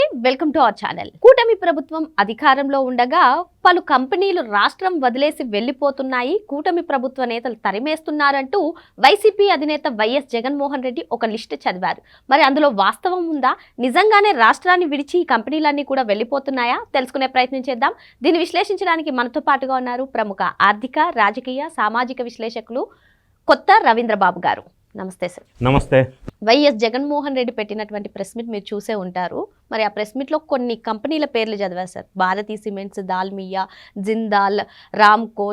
Welcome to our channel. కూటమి ప్రభుత్వం అధికారంలో ఉండగా పలు కంపెనీలు రాష్ట్రం వదిలేసి వెళ్లిపోతున్నాయి, కూటమి ప్రభుత్వ నేతలు తరిమేస్తున్నారంటూ వైసీపీ అధినేత వైఎస్ జగన్మోహన్ రెడ్డి ఒక లిస్ట్ చదివారు. మరి అందులో వాస్తవం ఉందా? నిజంగానే రాష్ట్రాన్ని విడిచి ఈ కంపెనీలన్నీ కూడా వెళ్లిపోతున్నాయా? తెలుసుకునే ప్రయత్నం చేద్దాం. దీన్ని విశ్లేషించడానికి మనతో పాటుగా ఉన్నారు ప్రముఖ ఆర్థిక, రాజకీయ, సామాజిక విశ్లేషకులు కొత్త రవీంద్రబాబు గారు. నమస్తే సార్. నమస్తే. వైఎస్ జగన్మోహన్ రెడ్డి పెట్టినటువంటి ప్రెస్ మీట్ మీరు చూసే ఉంటారు. మరి ఆ ప్రెస్ మీట్లో కొన్ని కంపెనీల పేర్లు చదివారు sir. Bharathi cements, Dalmia, Jindal, Ramco,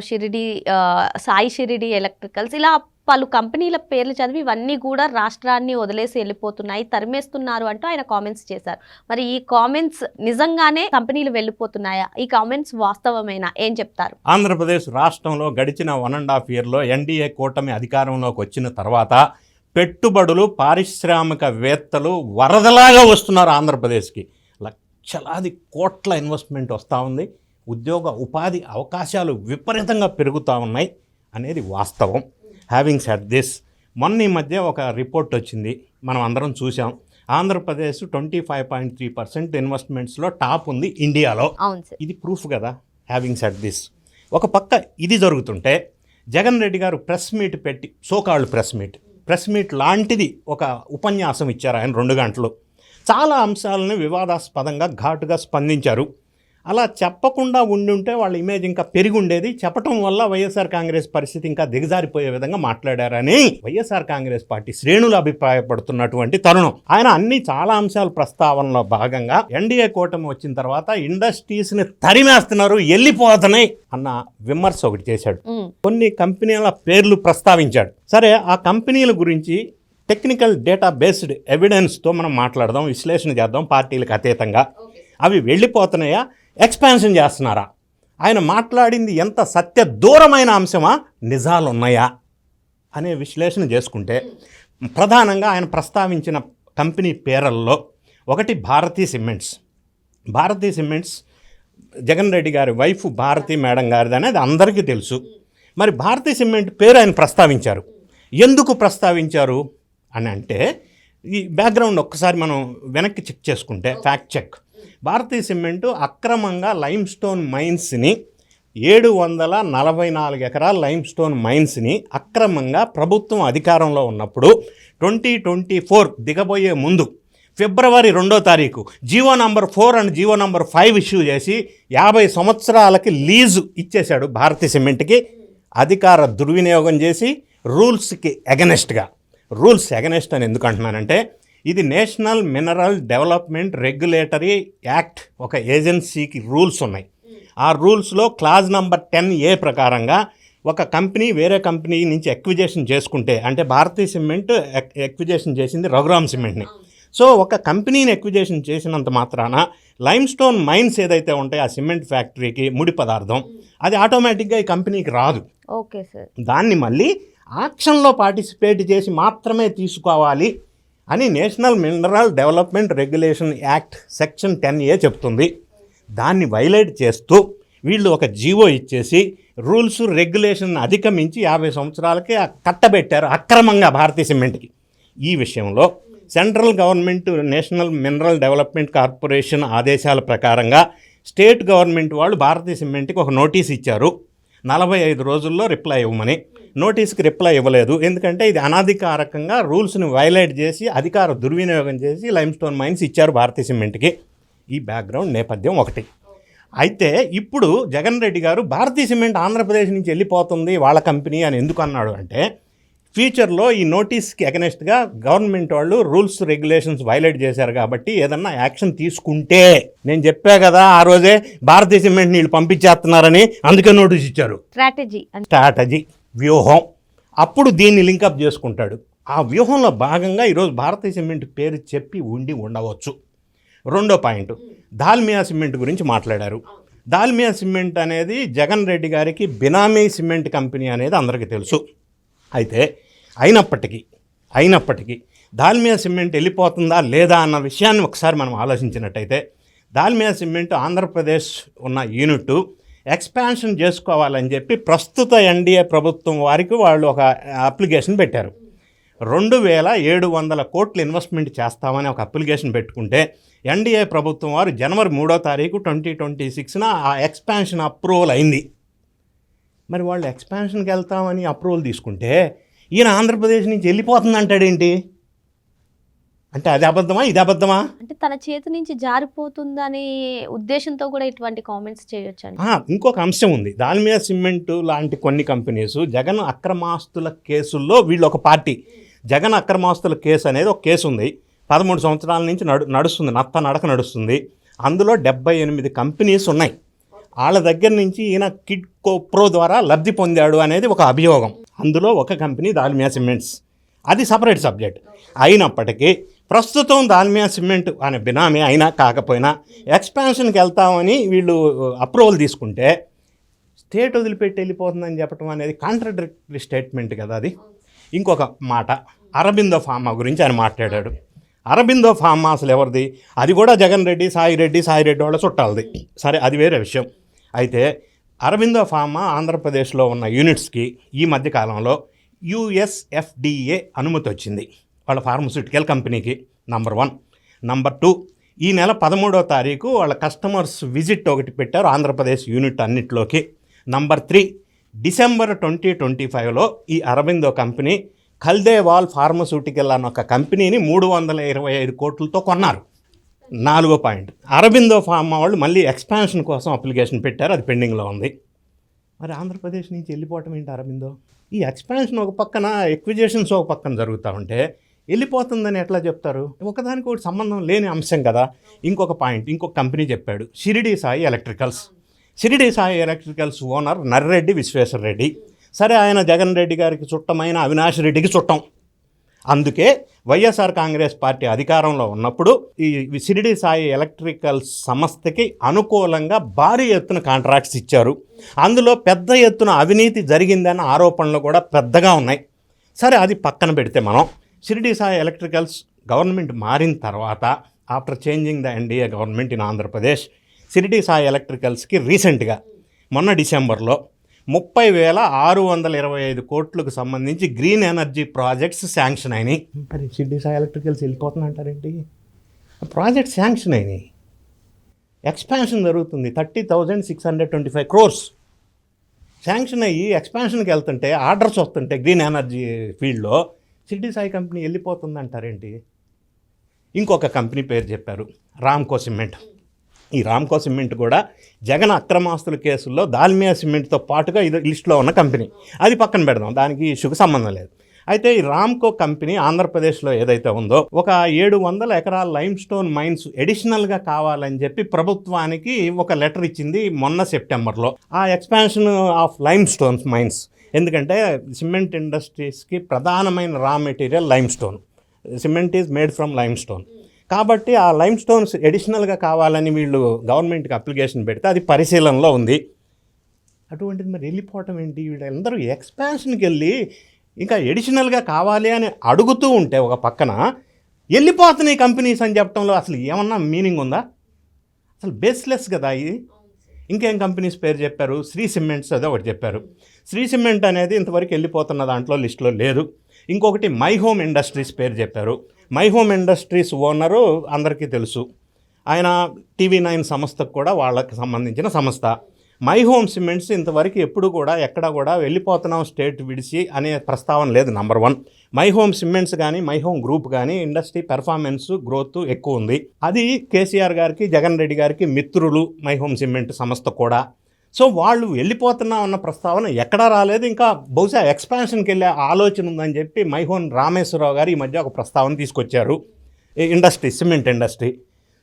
Sai Shirdi electricals, ఇలా పలు కంపెనీల పేర్లు చదివి ఇవన్నీ కూడా రాష్ట్రాన్ని వదిలేసి వెళ్ళిపోతున్నాయి, తరిమేస్తున్నారు అంటూ ఆయన కామెంట్స్ చేశారు. మరి ఈ కామెంట్స్ నిజంగానే కంపెనీలు వెళ్ళిపోతున్నాయా? ఈ కామెంట్స్ వాస్తవమేనా? ఏం చెప్తారు? ఆంధ్రప్రదేశ్ రాష్ట్రంలో గడిచిన 1.5 ఇయర్లో ఎన్డీఏ కూటమి అధికారంలోకి వచ్చిన తర్వాత పెట్టుబడులు, పారిశ్రామికవేత్తలు వరదలాగా వస్తున్నారు ఆంధ్రప్రదేశ్కి. లక్షలాది కోట్ల ఇన్వెస్ట్మెంట్ వస్తూ ఉంది. ఉద్యోగ ఉపాధి అవకాశాలు విపరీతంగా పెరుగుతూ ఉన్నాయి అనేది వాస్తవం. హ్యావింగ్ సెడ్ దిస్, మొన్న ఈ మధ్య ఒక రిపోర్ట్ వచ్చింది, మనం అందరం చూసాం. ఆంధ్రప్రదేశ్ 25.3% ఇన్వెస్ట్మెంట్స్లో టాప్ ఉంది ఇండియాలో. ఇది ప్రూఫ్ కదా. హ్యావింగ్ సెడ్ దిస్, ఒక పక్క ఇది జరుగుతుంటే జగన్ రెడ్డి గారు ప్రెస్ మీట్ పెట్టి, సోకాల్డ్ ప్రెస్ మీట్ లాంటిది ఒక ఉపన్యాసం ఇచ్చారు ఆయన 2 గంటలు. చాలా అంశాలను వివాదాస్పదంగా ఘాటుగా స్పందించారు. అలా చెప్పకుండా ఉండుంటే వాళ్ళ ఇమేజ్ ఇంకా పెరిగి ఉండేది. చెప్పటం వల్ల వైఎస్ఆర్ కాంగ్రెస్ పరిస్థితి ఇంకా దిగజారిపోయే విధంగా మాట్లాడారని వైఎస్ఆర్ కాంగ్రెస్ పార్టీ శ్రేణులు అభిప్రాయపడుతున్నటువంటి తరుణం. ఆయన చాలా అంశాల ప్రస్తావనలో భాగంగా ఎన్డీఏ కూటమి వచ్చిన తర్వాత ఇండస్ట్రీస్ని తరిమేస్తున్నారు, వెళ్ళిపోతున్నాయి అన్న విమర్శ ఒకటి చేశాడు. కొన్ని కంపెనీల పేర్లు ప్రస్తావించాడు. సరే, ఆ కంపెనీల గురించి టెక్నికల్ డేటా బేస్డ్ ఎవిడెన్స్తో మనం మాట్లాడదాం, విశ్లేషణ చేద్దాం. పార్టీలకు అతీతంగా అవి వెళ్ళిపోతున్నాయా, ఎక్స్పాన్షన్ చేస్తున్నారా, ఆయన మాట్లాడింది ఎంత సత్య దూరమైన అంశమా, నిజాలు ఉన్నాయా అనే విశ్లేషణ చేసుకుంటే ప్రధానంగా ఆయన ప్రస్తావించిన కంపెనీ పేర్లలో ఒకటి భారతీ సిమెంట్స్. భారతీ సిమెంట్స్ జగన్ రెడ్డి గారి వైఫ్ భారతీ మేడం గారిది అనేది అందరికీ తెలుసు. మరి భారతీ సిమెంట్ పేరు ఆయన ప్రస్తావించారు. ఎందుకు ప్రస్తావించారు అని అంటే, ఈ బ్యాక్గ్రౌండ్ ఒక్కసారి మనం వెనక్కి చెక్ చేసుకుంటే, ఫ్యాక్ట్ చెక్, భారతీ సిమెంటు అక్రమంగా లైమ్స్టోన్ మైన్స్ని 744 ఎకరాల లైమ్స్టోన్ మైన్స్ని అక్రమంగా ప్రభుత్వం అధికారంలో ఉన్నప్పుడు 2024 దిగబోయే ముందు ఫిబ్రవరి 2వ తారీఖు GO number 4 and GO number 5 issue చేసి 50 సంవత్సరాలకి లీజు ఇచ్చేశాడు భారతీ సిమెంట్కి. అధికార దుర్వినియోగం చేసి రూల్స్కి ఎగనెస్ట్గా. రూల్స్ ఎగనెస్ట్ అని ఎందుకు అంటున్నానంటే, ఇది national mineral development regulatory act, ఒక ఏజెన్సీకి రూల్స్ ఉన్నాయి. ఆ రూల్స్లో క్లాజ్ నంబర్ 10A ప్రకారంగా ఒక కంపెనీ వేరే కంపెనీ నుంచి ఎక్విజేషన్ చేసుకుంటే, అంటే భారతీ సిమెంట్ ఎక్విజేషన్ చేసింది రఘురామ్ సిమెంట్ని. సో ఒక కంపెనీని ఎక్విజేషన్ చేసినంత మాత్రాన లైమ్స్టోన్ మైన్స్ ఏదైతే ఉంటాయో ఆ సిమెంట్ ఫ్యాక్టరీకి ముడి పదార్థం అది ఆటోమేటిక్గా ఈ కంపెనీకి రాదు. Okay sir. దాన్ని మళ్ళీ ఆక్షన్లో పార్టిసిపేట్ చేసి మాత్రమే తీసుకోవాలి అని national mineral development regulation act section 10A చెప్తుంది. దాన్ని వైలేట్ చేస్తూ వీళ్ళు ఒక జీవో ఇచ్చేసి రూల్స్ రెగ్యులేషన్ అధిగమించి 50 సంవత్సరాలకి కట్టబెట్టారు అక్రమంగా భారతీ సిమెంట్కి. ఈ విషయంలో central government national mineral development corporation ఆదేశాల ప్రకారంగా స్టేట్ గవర్నమెంట్ వాళ్ళు భారతీ సిమెంట్కి ఒక నోటీస్ ఇచ్చారు, 45 రోజుల్లో రిప్లై ఇవ్వమని. నోటీస్కి రిప్లై ఇవ్వలేదు. ఎందుకంటే ఇది అనధికారికంగా రూల్స్ని వైలేట్ చేసి అధికార దుర్వినియోగం చేసి లైమ్స్టోన్ మైన్స్ ఇచ్చారు భారతీ సిమెంట్కి. ఈ బ్యాక్గ్రౌండ్ నేపథ్యం ఒకటి. అయితే ఇప్పుడు జగన్ రెడ్డి గారు భారతీ సిమెంట్ ఆంధ్రప్రదేశ్ నుంచి వెళ్ళిపోతుంది వాళ్ళ కంపెనీ అని ఎందుకు అన్నాడు అంటే, ఫ్యూచర్లో ఈ నోటీస్కి అగెనెస్ట్గా గవర్నమెంట్ వాళ్ళు రూల్స్ రెగ్యులేషన్స్ వైలేట్ చేశారు కాబట్టి ఏదన్నా యాక్షన్ తీసుకుంటే, నేను చెప్పా కదా ఆ రోజే భారతీ సిమెంట్ నీళ్ళు పంపించేస్తున్నారని, అందుకే నోటీస్ ఇచ్చారు. స్ట్రాటజీ, వ్యూహం. అప్పుడు దీన్ని లింకప్ చేసుకుంటాడు. ఆ వ్యూహంలో భాగంగా ఈరోజు భారతీ సిమెంట్ పేరు చెప్పి ఉండవచ్చు. 2వ పాయింట్, దాల్మియా సిమెంట్ గురించి మాట్లాడారు. దాల్మియా సిమెంట్ అనేది జగన్ రెడ్డి గారికి బినామీ సిమెంట్ కంపెనీ అనేది అందరికీ తెలుసు. అయితే అయినప్పటికీ దాల్మియా సిమెంట్ వెళ్ళిపోతుందా లేదా అన్న విషయాన్ని ఒకసారి మనం ఆలోచించినట్టయితే, దాల్మియా సిమెంట్ ఆంధ్రప్రదేశ్ ఉన్న యూనిట్ ఎక్స్పాన్షన్ చేసుకోవాలని చెప్పి ప్రస్తుత ఎన్డీఏ ప్రభుత్వం వారికి వాళ్ళు ఒక అప్లికేషన్ పెట్టారు. 2700 కోట్లు ఇన్వెస్ట్మెంట్ చేస్తామని ఒక అప్లికేషన్ పెట్టుకుంటే ఎన్డీఏ ప్రభుత్వం వారు జనవరి 3వ తారీఖు 2026న ఆ ఎక్స్పాన్షన్ అప్రూవల్ అయింది. మరి వాళ్ళు ఎక్స్పాన్షన్కి వెళ్తామని అప్రూవల్ తీసుకుంటే ఈయన ఆంధ్రప్రదేశ్ నుంచి వెళ్ళిపోతుందంటాడేంటి? అంటే అది అబద్ధమా, ఇది అబద్ధమా? అంటే తన చేతి నుంచి జారిపోతుందనే ఉద్దేశంతో కూడా ఇటువంటి కామెంట్స్ చేయొచ్చండి. ఇంకొక అంశం ఉంది. దాల్మియా సిమెంట్ లాంటి కొన్ని కంపెనీస్ జగన్ అక్రమాస్తుల కేసుల్లో వీళ్ళు ఒక పార్టీ. జగన్ అక్రమాస్తుల కేసు అనేది ఒక కేసు ఉంది. 13 సంవత్సరాల నుంచి నడుస్తుంది, నడక నడుస్తుంది. అందులో 78 కంపెనీస్ ఉన్నాయి. వాళ్ళ దగ్గర నుంచి ఈయన కిడ్కో ప్రో ద్వారా లబ్ధి పొందాడు అనేది ఒక అభియోగం. అందులో ఒక కంపెనీ దాల్మియా సిమెంట్స్. అది సపరేట్ సబ్జెక్ట్. అయినప్పటికీ ప్రస్తుతం దాల్మియా సిమెంట్ అనే బినామీ అయినా కాకపోయినా ఎక్స్పాన్షన్కి వెళ్తామని వీళ్ళు అప్రూవల్ తీసుకుంటే స్టేట్ వదిలిపెట్టి వెళ్ళిపోతుందని చెప్పడం అనేది కాంట్రాడిక్టరీ స్టేట్మెంట్ కదా అది. ఇంకొక మాట, అరబిందో ఫార్మా గురించి ఆయన మాట్లాడాడు. అరబిందో ఫార్మా అసలు ఎవరిది? అది కూడా జగన్ రెడ్డి, సాయి రెడ్డి వాళ్ళ చుట్టాలది. సరే, అది వేరే విషయం. అయితే అరబిందో ఫార్మా ఆంధ్రప్రదేశ్లో ఉన్న యూనిట్స్కి ఈ మధ్యకాలంలో USFDA అనుమతి వచ్చింది. వాళ్ళ ఫార్మస్యూటికల్ కంపెనీకి. నంబర్ 1. నంబర్ 2, ఈ నెల 13వ తారీఖు వాళ్ళ కస్టమర్స్ విజిట్ ఒకటి పెట్టారు ఆంధ్రప్రదేశ్ యూనిట్ అన్నిట్లోకి. నంబర్ 3, డిసెంబర్ 2025లో ఈ అరబిందో కంపెనీ ఖల్దేవాల్ ఫార్మస్యూటికల్ అన్న ఒక కంపెనీని 325 కోట్లతో కొన్నారు. 4వ పాయింట్, అరబిందో ఫార్మా వాళ్ళు మళ్ళీ ఎక్స్పాన్షన్ కోసం అప్లికేషన్ పెట్టారు. అది పెండింగ్లో ఉంది. మరి ఆంధ్రప్రదేశ్ నుంచి వెళ్ళిపోవటం ఏంటి అరబిందో? ఈ ఎక్స్పాన్షన్ ఒక పక్కన, ఎక్విజేషన్స్ ఒక పక్కన జరుగుతూ ఉంటే వెళ్ళిపోతుందని ఎట్లా చెప్తారు? ఒకదానికి ఒకటి సంబంధం లేని అంశం కదా. ఇంకొక పాయింట్, ఇంకొక కంపెనీ చెప్పాడు, Shirdi Sai electricals. Shirdi Sai electricals owner Narreddy Visweswara Reddy. సరే, ఆయన జగన్ రెడ్డి గారికి చుట్టమైన అవినాష్ రెడ్డికి చుట్టం. అందుకే వైఎస్ఆర్ కాంగ్రెస్ పార్టీ అధికారంలో ఉన్నప్పుడు ఈ షిరిడి సాయి ఎలక్ట్రికల్స్ సంస్థకి అనుకూలంగా భారీ ఎత్తున కాంట్రాక్ట్స్ ఇచ్చారు. అందులో పెద్ద ఎత్తున అవినీతి జరిగిందన్న ఆరోపణలు కూడా పెద్దగా ఉన్నాయి. సరే, అది పక్కన పెడితే మనం షిరిడి సాయి ఎలక్ట్రికల్స్ గవర్నమెంట్ మారిన తర్వాత, after changing the NDA government in Andhra Pradesh, Shirdi Sai ఎలక్ట్రికల్స్కి రీసెంట్గా మొన్న డిసెంబర్లో 30,625 కోట్లకు సంబంధించి గ్రీన్ ఎనర్జీ ప్రాజెక్ట్స్ శాంక్షన్ అయినాయి. మరి షిరిడి సాయి ఎలక్ట్రికల్స్ వెళ్ళిపోతుందంటారేంటి? ప్రాజెక్ట్ శాంక్షన్ అయినాయి, ఎక్స్పాన్షన్ జరుగుతుంది. 30,625 crores శాంక్షన్ అయ్యి ఎక్స్పాన్షన్కి వెళ్తుంటే, ఆర్డర్స్ వస్తుంటే గ్రీన్ ఎనర్జీ ఫీల్డ్లో షిరిడి సాయి కంపెనీ వెళ్ళిపోతుందంటారేంటి? ఇంకొక కంపెనీ పేరు చెప్పారు, రామ్కో సిమెంట్. ఈ రామ్కో సిమెంట్ కూడా జగన్ అక్రమాస్తుల కేసుల్లో దాల్మియా సిమెంట్తో పాటుగా ఇది లిస్టులో ఉన్న కంపెనీ. అది పక్కన పెడదాం, దానికి ఇష్యూకి సంబంధం లేదు. అయితే ఈ రామ్కో కంపెనీ ఆంధ్రప్రదేశ్లో ఏదైతే ఉందో, ఒక 700 ఎకరాల లైమ్ స్టోన్ మైన్స్ ఎడిషనల్గా కావాలని చెప్పి ప్రభుత్వానికి ఒక లెటర్ ఇచ్చింది మొన్న సెప్టెంబర్లో. ఆ expansion of lime stones mines, ఎందుకంటే సిమెంట్ ఇండస్ట్రీస్కి ప్రధానమైన raw material lime stone. Cement is made from lime stone. కాబట్టి ఆ లైమ్ స్టోన్స్ ఎడిషనల్గా కావాలని వీళ్ళు గవర్నమెంట్కి అప్లికేషన్ పెడితే అది పరిశీలనలో ఉంది. అటువంటిది మరి వెళ్ళిపోవటం ఏంటి? వీళ్ళందరూ ఎక్స్పాన్షన్కి వెళ్ళి ఇంకా ఎడిషనల్గా కావాలి అని అడుగుతూ ఉంటే ఒక పక్కన వెళ్ళిపోతున్నాయి కంపెనీస్ అని చెప్పడంలో అసలు ఏమన్నా మీనింగ్ ఉందా? అసలు బేస్లెస్ కదా ఇది. ఇంకేం కంపెనీస్ పేరు చెప్పారు? శ్రీ సిమెంట్స్ అదే ఒకటి చెప్పారు. శ్రీ సిమెంట్ అనేది ఇంతవరకు వెళ్ళిపోతున్న దాంట్లో లిస్టులో లేదు. ఇంకొకటి మై హోమ్ ఇండస్ట్రీస్ పేరు చెప్పారు. మై హోమ్ ఇండస్ట్రీస్ ఓనరు అందరికీ తెలుసు, ఆయన TV9 సంస్థకు కూడా వాళ్ళకి సంబంధించిన సంస్థ. మై హోమ్ సిమెంట్స్ ఇంతవరకు ఎప్పుడు కూడా ఎక్కడ కూడా వెళ్ళిపోతున్నాం స్టేట్ విడిచి అనే ప్రస్తావన లేదు. నంబర్ 1, మై హోమ్ సిమెంట్స్ కానీ మై హోమ్ గ్రూప్ కానీ ఇండస్ట్రీ పెర్ఫార్మెన్స్ గ్రోత్ ఎక్కువ ఉంది. అది కేసీఆర్ గారికి, జగన్ రెడ్డి గారికి మిత్రులు మై హోమ్ సిమెంట్ సంస్థ కూడా. సో వాళ్ళు వెళ్ళిపోతున్నాం అన్న ప్రస్తావన ఎక్కడా రాలేదు. ఇంకా బహుశా ఎక్స్పాన్షన్కి వెళ్ళే ఆలోచన ఉందని చెప్పి మైహోన్ రామేశ్వరరావు గారు ఈ మధ్య ఒక ప్రస్తావన తీసుకొచ్చారు, ఇండస్ట్రీ, సిమెంట్ ఇండస్ట్రీ.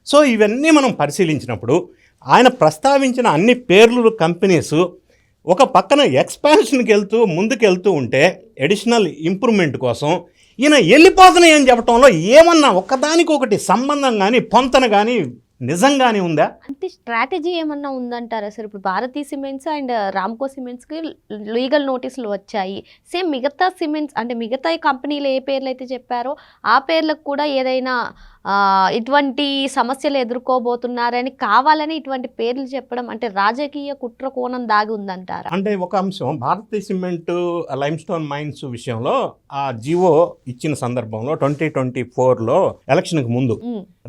సో ఇవన్నీ మనం పరిశీలించినప్పుడు ఆయన ప్రస్తావించిన అన్ని పేర్లు కంపెనీస్ ఒక పక్కన ఎక్స్పాన్షన్కి వెళ్తూ ముందుకెళ్తూ ఉంటే ఎడిషనల్ ఇంప్రూవ్మెంట్ కోసం ఈయన వెళ్ళిపోతున్నాయి అని చెప్పడంలో ఏమన్నా ఒక్కదానికి ఒకటి సంబంధం కానీ పొంతన కానీ నిజంగానే ఉందా? అంటే స్ట్రాటజీ ఏమన్నా ఉందంటారా సార్? ఇప్పుడు భారతీ సిమెంట్స్ అండ్ రామ్కో సిమెంట్స్కి లీగల్ నోటీసులు వచ్చాయి. సేమ్ మిగతా సిమెంట్స్ అంటే మిగతా కంపెనీలు ఏ పేర్లు అయితే చెప్పారో ఆ పేర్లకు కూడా ఏదైనా ఇటువంటి సమస్యలు ఎదుర్కోబోతున్నారని కావాలని ఇటువంటి పేర్లు చెప్పడం అంటే రాజకీయ కుట్ర కోణం దాగి ఉందంటారా? అంటే ఒక అంశం, Bharathi cement lime stone mines విషయంలో ఆ జివో ఇచ్చిన సందర్భంలో 2024లో ఎలక్షన్కి ముందు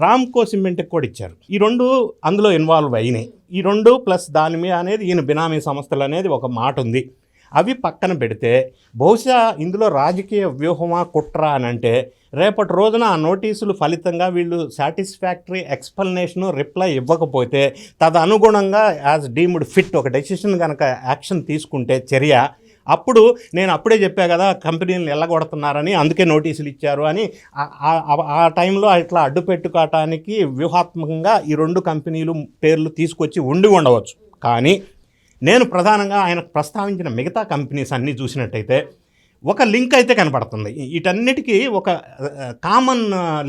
రామ్కో సిమెంట్కి కూడా ఇచ్చారు. ఈ రెండు అందులో ఇన్వాల్వ్ అయినాయి. ఈ రెండు ప్లస్ దాని మీద అనేది ఈయన బినామీ సంస్థలు అనేది ఒక మాట ఉంది. అవి పక్కన పెడితే బహుశా ఇందులో రాజకీయ వ్యూహమా కుట్ర అని అంటే రేపటి రోజున ఆ నోటీసులు ఫలితంగా వీళ్ళు సాటిస్ఫాక్టరీ ఎక్స్ప్లెనేషను రిప్లై ఇవ్వకపోతే తదనుగుణంగా యాజ్ డీమ్డ్ ఫిట్ ఒక డెసిషన్ కనుక యాక్షన్ తీసుకుంటే చర్య, అప్పుడు నేను అప్పుడే చెప్పా కదా కంపెనీలను ఎల్లగొడుతున్నారని అందుకే నోటీసులు ఇచ్చారు అని ఆ టైంలో ఇట్లా అడ్డు పెట్టుకోవటానికి వ్యూహాత్మకంగా ఈ రెండు కంపెనీలు పేర్లు తీసుకొచ్చి ఉండవచ్చు. కానీ నేను ప్రధానంగా ఆయన ప్రస్తావించిన మిగతా కంపెనీస్ అన్నీ చూసినట్టయితే ఒక లింక్ అయితే కనపడుతుంది. వీటన్నిటికీ ఒక కామన్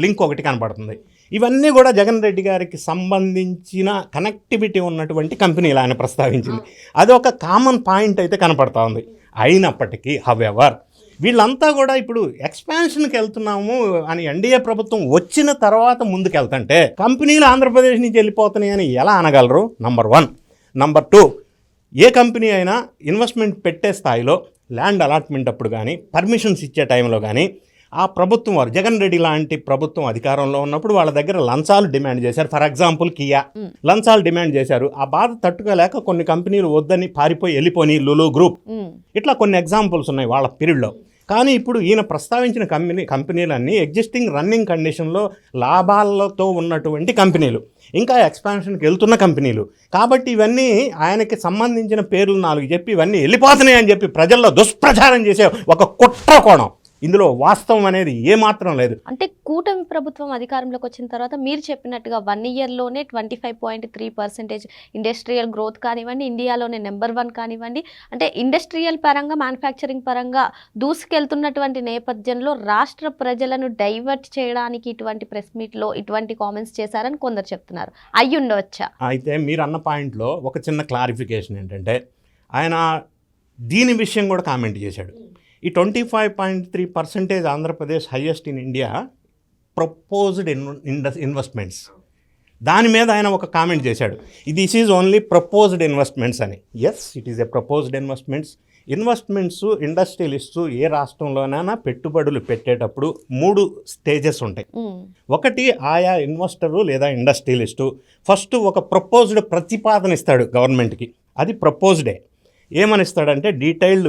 లింక్ ఒకటి కనపడుతుంది. ఇవన్నీ కూడా జగన్ రెడ్డి గారికి సంబంధించిన కనెక్టివిటీ ఉన్నటువంటి కంపెనీలు ఆయన ప్రస్తావించింది. అది ఒక కామన్ పాయింట్ అయితే కనపడతా ఉంది. అయినప్పటికీ హవెవర్ వీళ్ళంతా కూడా ఇప్పుడు ఎక్స్పాన్షన్కి వెళ్తున్నాము అని ఎన్డీఏ ప్రభుత్వం వచ్చిన తర్వాత ముందుకెళ్తుంటే కంపెనీలు ఆంధ్రప్రదేశ్ నుంచి వెళ్ళిపోతున్నాయని ఎలా అనగలరు? నంబర్ 1. నంబర్ 2, ఏ కంపెనీ అయినా ఇన్వెస్ట్మెంట్ పెట్టే స్థాయిలో ల్యాండ్ అలాట్మెంట్ అప్పుడు కానీ పర్మిషన్స్ ఇచ్చే టైంలో కానీ ఆ ప్రభుత్వం వారు జగన్ రెడ్డి లాంటి ప్రభుత్వం అధికారంలో ఉన్నప్పుడు వాళ్ళ దగ్గర లంచాలు డిమాండ్ చేశారు. ఫర్ ఎగ్జాంపుల్ కియా లంచాలు డిమాండ్ చేశారు. ఆ బాధ తట్టుకోలేక కొన్ని కంపెనీలు వద్దని పారిపోయి వెళ్ళిపోయి లులు గ్రూప్, ఇట్లా కొన్ని ఎగ్జాంపుల్స్ ఉన్నాయి వాళ్ళ పీరియడ్లో. కానీ ఇప్పుడు ఈయన ప్రస్తావించిన కంపెనీలన్నీ ఎగ్జిస్టింగ్ రన్నింగ్ కండిషన్లో లాభాలతో ఉన్నటువంటి కంపెనీలు, ఇంకా ఎక్స్పాన్షన్కి వెళ్తున్న కంపెనీలు. కాబట్టి ఇవన్నీ ఆయనకి సంబంధించిన పేర్లు 4 చెప్పి ఇవన్నీ వెళ్ళిపోతున్నాయి అని చెప్పి ప్రజల్లో దుష్ప్రచారం చేసే ఒక కుట్ర కోణం. ఇందులో వాస్తవం అనేది ఏమాత్రం లేదు. అంటే కూటమి ప్రభుత్వం అధికారంలోకి వచ్చిన తర్వాత మీరు చెప్పినట్టుగా 1 ఇయర్లోనే 25.3% ఇండస్ట్రియల్ గ్రోత్ కానివ్వండి, ఇండియాలోనే నెంబర్ 1 కానివ్వండి, అంటే ఇండస్ట్రియల్ పరంగా మ్యానుఫ్యాక్చరింగ్ పరంగా దూసుకెళ్తున్నటువంటి నేపథ్యంలో రాష్ట్ర ప్రజలను డైవర్ట్ చేయడానికి ఇటువంటి ప్రెస్ మీట్లో ఇటువంటి కామెంట్స్ చేశారని కొందరు చెప్తున్నారు. అయ్యుండవచ్చా? అయితే మీరు అన్న పాయింట్లో ఒక చిన్న క్లారిఫికేషన్ ఏంటంటే ఆయన దీని విషయం కూడా కామెంట్ చేశాడు. ఈ 25.3% Andhra Pradesh highest in India proposed investments, దాని మీద ఆయన ఒక కామెంట్ చేశాడు. This is only proposed investments అని. Yes, it is a proposed investments industrialist ఏ రాష్ట్రంలోనైనా పెట్టుబడులు పెట్టేటప్పుడు 3 స్టేజెస్ ఉంటాయి. ఒకటి, ఆయా ఇన్వెస్టరు లేదా ఇండస్ట్రియలిస్టు ఫస్ట్ ఒక ప్రపోజ్డ్ ప్రతిపాదన ఇస్తాడు గవర్నమెంట్కి, అది ప్రపోజ్డే. ఏమనిస్తాడంటే detailed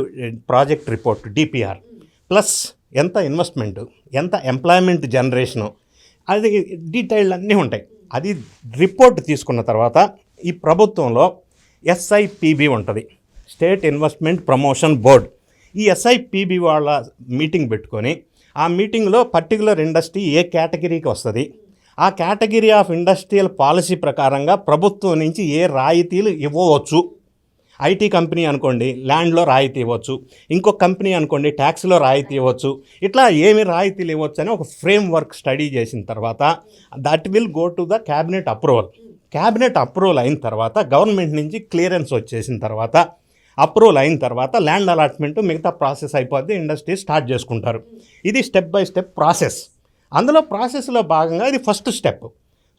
project report DPR plus ఎంత ఇన్వెస్ట్మెంట్, ఎంత ఎంప్లాయ్మెంట్ జనరేషను, అది డీటెయిల్డ్ అన్నీ ఉంటాయి. అది రిపోర్ట్ తీసుకున్న తర్వాత ఈ ప్రభుత్వంలో ఎస్ఐపిబి ఉంటుంది, స్టేట్ ఇన్వెస్ట్మెంట్ ప్రమోషన్ బోర్డ్. ఈ ఎస్ఐపిబి వాళ్ళ మీటింగ్ పెట్టుకొని ఆ మీటింగ్లో పర్టికులర్ ఇండస్ట్రీ ఏ కేటగిరీకి వస్తుంది, ఆ కేటగిరీ ఆఫ్ ఇండస్ట్రియల్ పాలసీ ప్రకారంగా ప్రభుత్వం నుంచి ఏ రాయితీలు ఇవ్వవచ్చు. ఐటీ కంపెనీ అనుకోండి ల్యాండ్లో రాయితీ ఇవ్వచ్చు, ఇంకొక కంపెనీ అనుకోండి ట్యాక్స్లో రాయితీ ఇవ్వచ్చు. ఇట్లా ఏమి రాయితీలు ఇవ్వచ్చు అని ఒక ఫ్రేమ్ వర్క్ స్టడీ చేసిన తర్వాత that will go to the cabinet approval. Cabinet approval అయిన తర్వాత గవర్నమెంట్ నుంచి క్లియరెన్స్ వచ్చేసిన తర్వాత అప్రూవల్ అయిన తర్వాత ల్యాండ్ అలాట్మెంట్ మిగతా ప్రాసెస్ అయిపోద్ది, ఇండస్ట్రీ స్టార్ట్ చేసుకుంటారు. ఇది స్టెప్ బై స్టెప్ ప్రాసెస్. అందులో ప్రాసెస్లో భాగంగా ఇది ఫస్ట్ స్టెప్.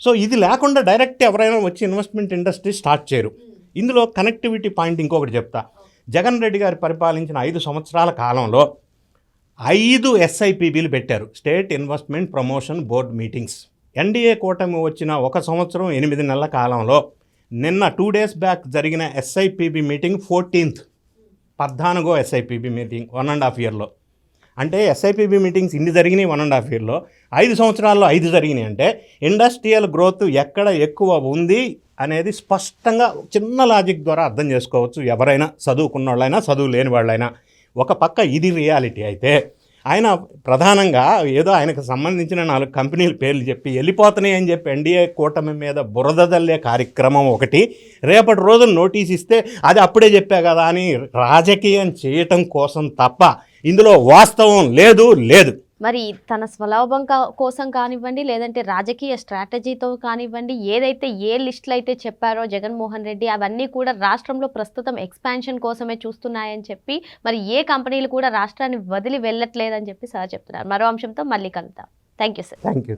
సో ఇది లేకుండా డైరెక్ట్ ఎవరైనా వచ్చి ఇన్వెస్ట్మెంట్ ఇండస్ట్రీ స్టార్ట్ చేయరు. ఇందులో కనెక్టివిటీ పాయింట్ ఇంకొకటి చెప్తా. జగన్ రెడ్డి గారు పరిపాలించిన 5 సంవత్సరాల కాలంలో 5 ఎస్ఐపిబిలు పెట్టారు, state investment promotion board meetings. NDA కూటమి వచ్చిన 1 సంవత్సరం 8 నెలల కాలంలో నిన్న 2 days బ్యాక్ జరిగిన ఎస్ఐపిబి మీటింగ్ 14th 14వ ఎస్ఐపిబి మీటింగ్ 1.5 yearలో. అంటే ఎస్ఐపిబి మీటింగ్స్ ఇన్ని జరిగినాయి 1.5 yearలో, 5 సంవత్సరాల్లో 5 జరిగినాయి. అంటే ఇండస్ట్రియల్ గ్రోత్ ఎక్కడ ఎక్కువ ఉంది అనేది స్పష్టంగా చిన్న లాజిక్ ద్వారా అర్థం చేసుకోవచ్చు ఎవరైనా, చదువుకున్న వాళ్ళైనా చదువు లేని వాళ్ళైనా. ఒక పక్క ఇది రియాలిటీ అయితే ఆయన ప్రధానంగా ఏదో ఆయనకు సంబంధించిన 4 కంపెనీల పేర్లు చెప్పి వెళ్ళిపోతున్నాయి అని చెప్పి ఎన్డీఏ కూటమి మీద బురద జల్లే కార్యక్రమం ఒకటి, రేపటి రోజు నోటీస్ ఇస్తే అది అప్పుడే చెప్పా కదా అని రాజకీయం చేయటం కోసం తప్ప ఇందులో వాస్తవం లేదు. మరి తన స్వలాభం కోసం కానివ్వండి, లేదంటే రాజకీయ స్ట్రాటజీతో కానివ్వండి, ఏదైతే ఏ లిస్టులు అయితే చెప్పారో జగన్మోహన్ రెడ్డి అవన్నీ కూడా రాష్ట్రంలో ప్రస్తుతం ఎక్స్పాన్షన్ కోసమే చూస్తున్నాయని చెప్పి, మరి ఏ కంపెనీలు కూడా రాష్ట్రాన్ని వదిలి వెళ్ళట్లేదని చెప్పి సార్ చెప్తున్నారు. మరో అంశంతో మళ్ళీ కలుద్దాం. Thank you sir. Thank you.